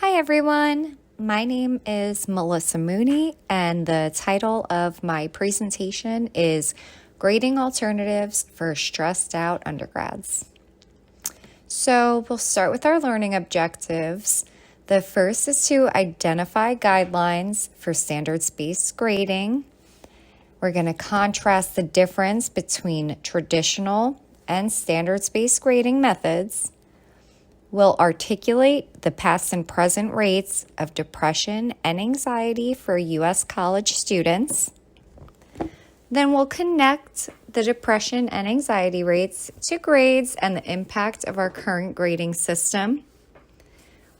Hi everyone, my name is Melissa Mooney and the title of my presentation is Grading Alternatives for Stressed Out Undergrads. So we'll start with our learning objectives. The first is to identify guidelines for standards-based grading. We're going to contrast the difference between traditional and standards-based grading methods. We'll articulate the past and present rates of depression and anxiety for U.S. college students. Then we'll connect the depression and anxiety rates to grades and the impact of our current grading system.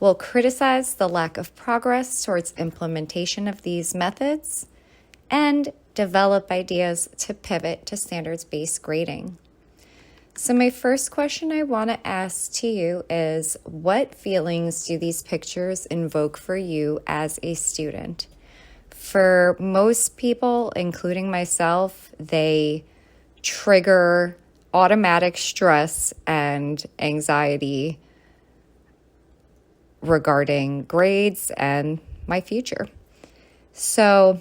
We'll criticize the lack of progress towards implementation of these methods and develop ideas to pivot to standards-based grading. So my first question I want to ask to you is, what feelings do these pictures invoke for you as a student? For most people, including myself, they trigger automatic stress and anxiety regarding grades and my future. So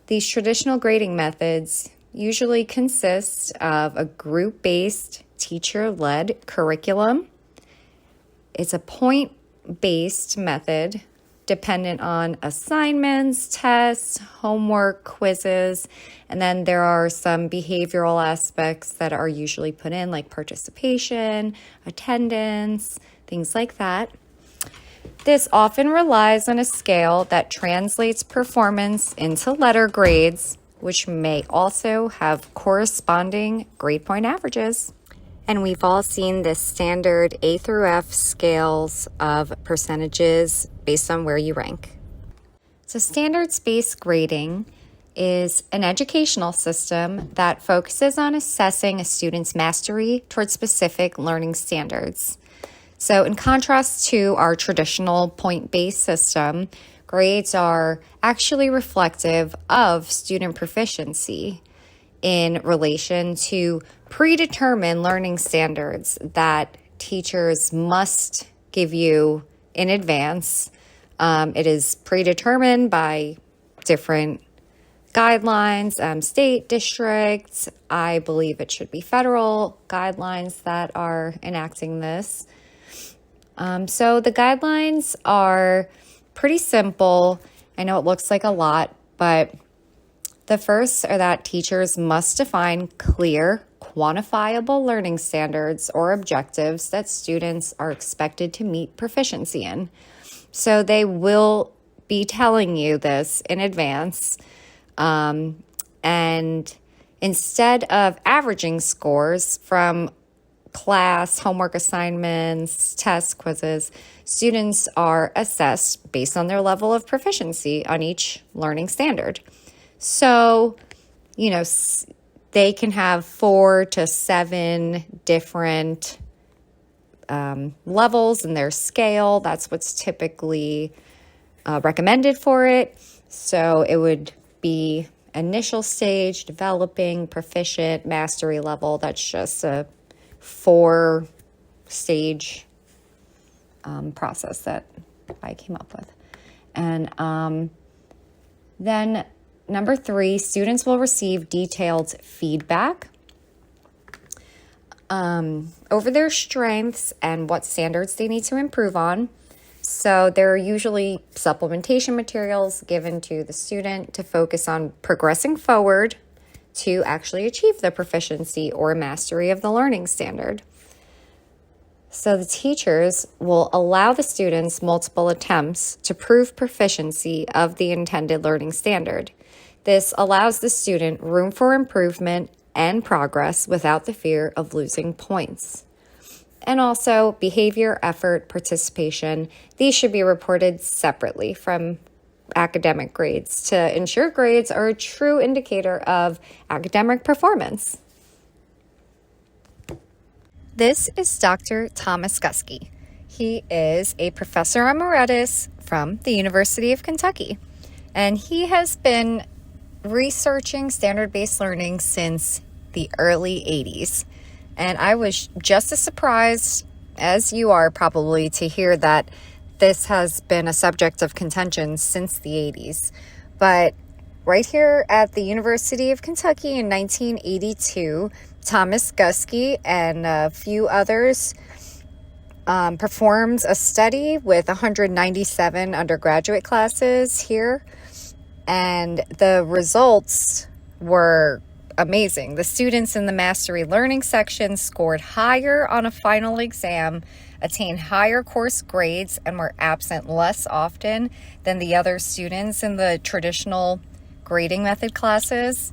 these traditional grading methods usually consist of a group-based, teacher-led curriculum. It's a point-based method dependent on assignments, tests, homework, quizzes, and then there are some behavioral aspects that are usually put in, like participation, attendance, things like that. This often relies on a scale that translates performance into letter grades, which may also have corresponding grade point averages. And we've all seen the standard A through F scales of percentages based on where you rank. So standards-based grading is an educational system that focuses on assessing a student's mastery towards specific learning standards. So in contrast to our traditional point-based system, grades are actually reflective of student proficiency in relation to predetermined learning standards that teachers must give you in advance. It is predetermined by different guidelines, state, districts. I believe it should be federal guidelines that are enacting this. So the guidelines are pretty simple. I know it looks like a lot, but the first are that teachers must define clear, quantifiable learning standards or objectives that students are expected to meet proficiency in. So they will be telling you this in advance. And instead of averaging scores from class, homework assignments, tests, quizzes, students are assessed based on their level of proficiency on each learning standard. So, they can have 4 to 7 different levels in their scale. That's what's typically recommended for it. So it would be initial stage, developing, proficient, mastery level. That's just a 4-stage process that I came up with. And then number 3, students will receive detailed feedback over their strengths and what standards they need to improve on. So there are usually supplementation materials given to the student to focus on progressing forward to actually achieve the proficiency or mastery of the learning standard. So the teachers will allow the students multiple attempts to prove proficiency of the intended learning standard. This allows the student room for improvement and progress without the fear of losing points. And also behavior, effort, participation, these should be reported separately from academic grades to ensure grades are a true indicator of academic performance. This is Dr. Thomas Gusky. He is a professor emeritus from the University of Kentucky, and he has been researching standard-based learning since the early 80s. And I was just as surprised as you are probably to hear that this has been a subject of contention since the 80s. But right here at the University of Kentucky in 1982, Thomas Guskey and a few others performed a study with 197 undergraduate classes here, and the results were amazing. The students in the Mastery Learning section scored higher on a final exam, attained higher course grades, and were absent less often than the other students in the traditional grading method classes.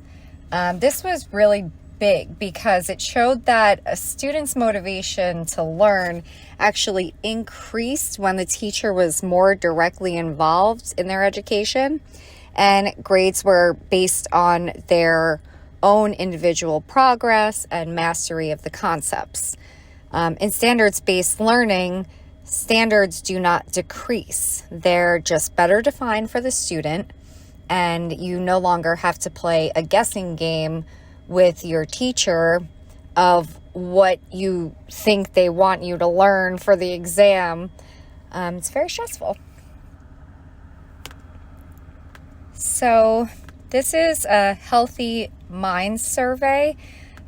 This was really big because it showed that a student's motivation to learn actually increased when the teacher was more directly involved in their education, and grades were based on their own individual progress and mastery of the concepts. In standards-based learning, standards do not decrease. They're just better defined for the student, and you no longer have to play a guessing game with your teacher of what you think they want you to learn for the exam. It's very stressful. So this is a Healthy Minds survey.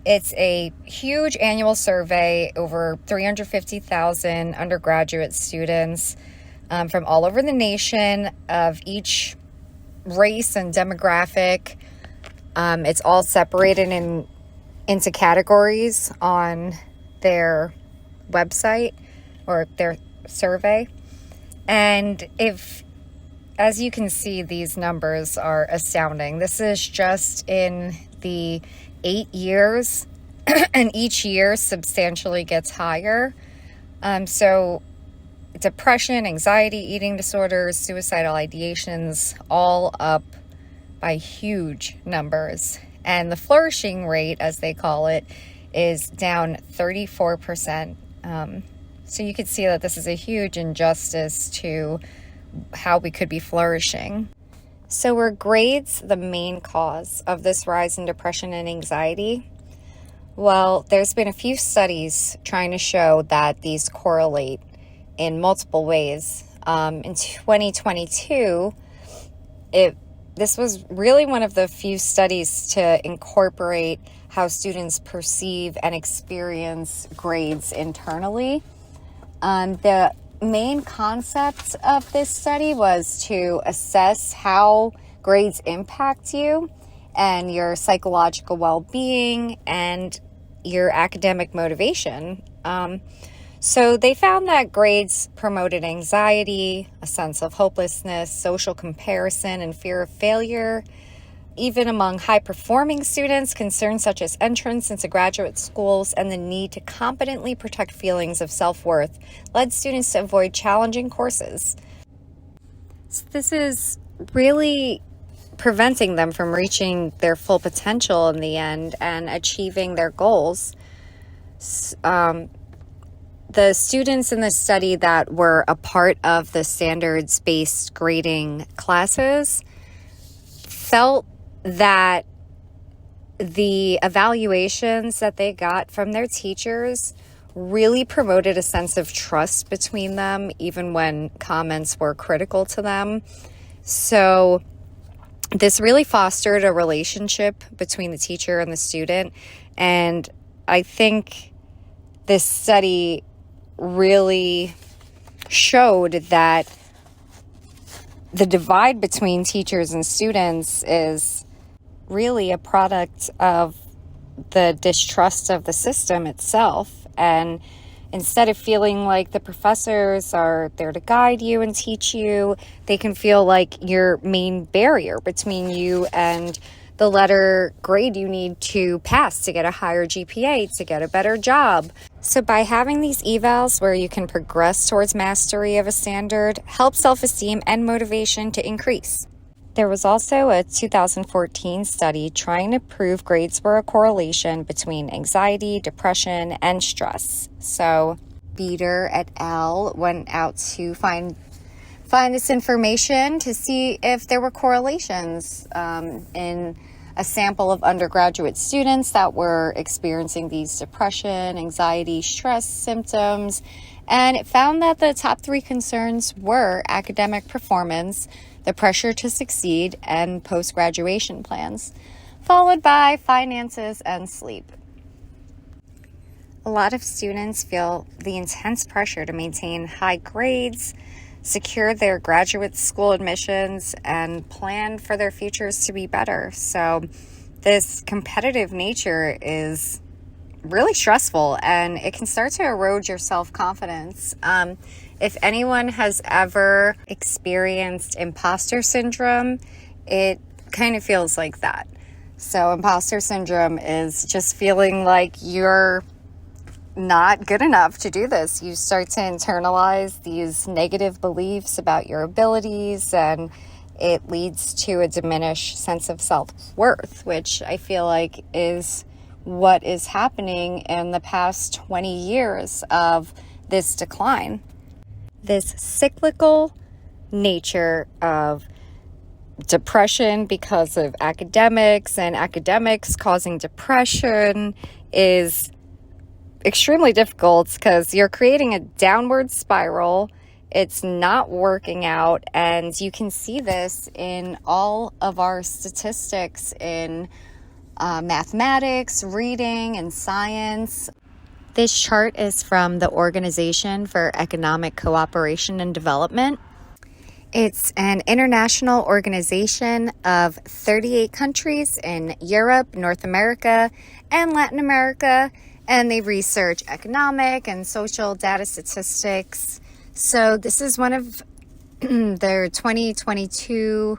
It's a huge annual survey, over 350,000 undergraduate students from all over the nation of each race and demographic. It's all separated into categories on their website or their survey. And as you can see, these numbers are astounding. This is just in the 8 years, and each year substantially gets higher. So depression, anxiety, eating disorders, suicidal ideations, all up by huge numbers. And the flourishing rate, as they call it, is down 34%. So you could see that this is a huge injustice to how we could be flourishing. So were grades the main cause of this rise in depression and anxiety? Well, there's been a few studies trying to show that these correlate in multiple ways. In 2022, this was really one of the few studies to incorporate how students perceive and experience grades internally. The main concept of this study was to assess how grades impact you and your psychological well-being and your academic motivation. So they found that grades promoted anxiety, a sense of hopelessness, social comparison, and fear of failure. Even among high-performing students, concerns such as entrance into graduate schools and the need to competently protect feelings of self-worth led students to avoid challenging courses. So this is really preventing them from reaching their full potential in the end and achieving their goals. The students in this study that were a part of the standards-based grading classes felt that the evaluations that they got from their teachers really promoted a sense of trust between them, even when comments were critical to them. So this really fostered a relationship between the teacher and the student. And I think this study really showed that the divide between teachers and students is really a product of the distrust of the system itself. And instead of feeling like the professors are there to guide you and teach you, they can feel like your main barrier between you and the letter grade you need to pass to get a higher GPA, to get a better job. So by having these evals where you can progress towards mastery of a standard, helps self-esteem and motivation to increase. There was also a 2014 study trying to prove grades were a correlation between anxiety, depression, and stress. So Beater et al. Went out to find this information to see if there were correlations in a sample of undergraduate students that were experiencing these depression, anxiety, stress symptoms, And it found that the top 3 concerns were academic performance, the pressure to succeed, and post-graduation plans, followed by finances and sleep. A lot of students feel the intense pressure to maintain high grades, secure their graduate school admissions, and plan for their futures to be better. So this competitive nature is really stressful, and it can start to erode your self-confidence. If anyone has ever experienced imposter syndrome, it kind of feels like that. So imposter syndrome is just feeling like you're not good enough to do this. You start to internalize these negative beliefs about your abilities, and it leads to a diminished sense of self-worth, which I feel like is what is happening in the past 20 years of this decline. This cyclical nature of depression because of academics and academics causing depression is extremely difficult because you're creating a downward spiral. It's not working out, and you can see this in all of our statistics in mathematics, reading, and science. This chart is from the Organization for Economic Cooperation and Development. It's an international organization of 38 countries in Europe, North America, and Latin America, and they research economic and social data statistics. So this is one of their 2022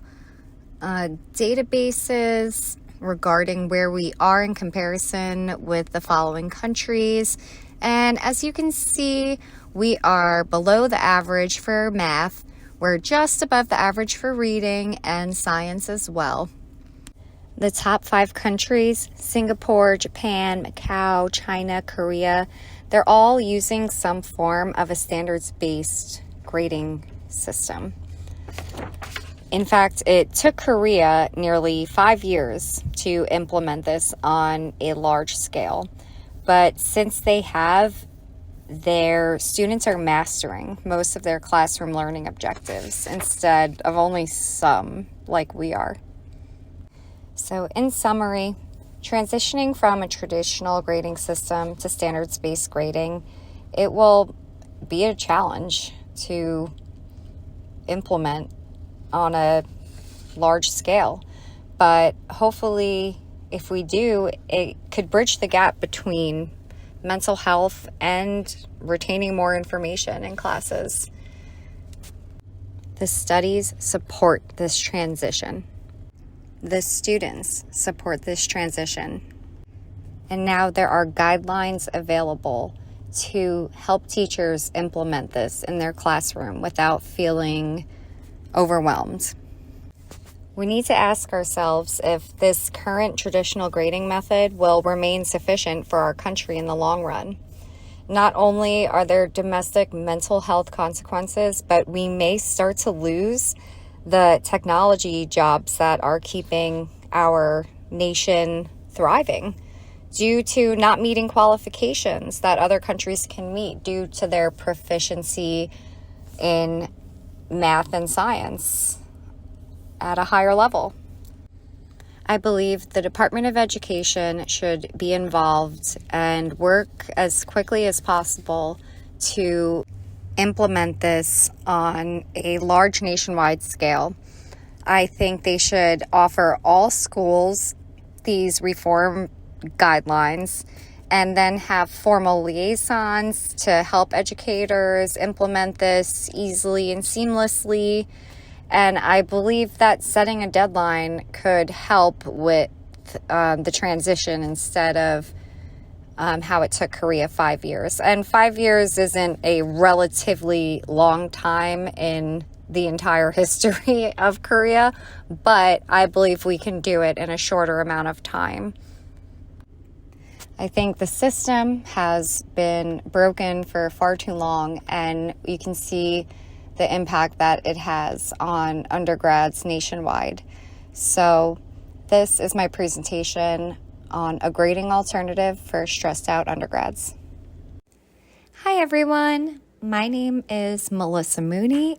databases regarding where we are in comparison with the following countries. And as you can see, we are below the average for math. We're just above the average for reading and science as well. The top 5 countries, Singapore, Japan, Macau, China, Korea, they're all using some form of a standards-based grading system. In fact, it took Korea nearly 5 years to implement this on a large scale. But since they have, their students are mastering most of their classroom learning objectives instead of only some, like we are. So in summary, transitioning from a traditional grading system to standards-based grading, it will be a challenge to implement on a large scale. But hopefully, if we do, it could bridge the gap between mental health and retaining more information in classes. The studies support this transition. The students support this transition. And now there are guidelines available to help teachers implement this in their classroom without feeling overwhelmed. We need to ask ourselves if this current traditional grading method will remain sufficient for our country in the long run. Not only are there domestic mental health consequences, but we may start to lose the technology jobs that are keeping our nation thriving due to not meeting qualifications that other countries can meet due to their proficiency in math and science at a higher level. I believe the Department of Education should be involved and work as quickly as possible to implement this on a large nationwide scale. I think they should offer all schools these reform guidelines and then have formal liaisons to help educators implement this easily and seamlessly. And I believe that setting a deadline could help with the transition instead of how it took Korea 5 years. And 5 years isn't a relatively long time in the entire history of Korea, but I believe we can do it in a shorter amount of time. I think the system has been broken for far too long, and you can see the impact that it has on undergrads nationwide. So this is my presentation on a grading alternative for stressed out undergrads. Hi everyone, My name is Melissa Mooney.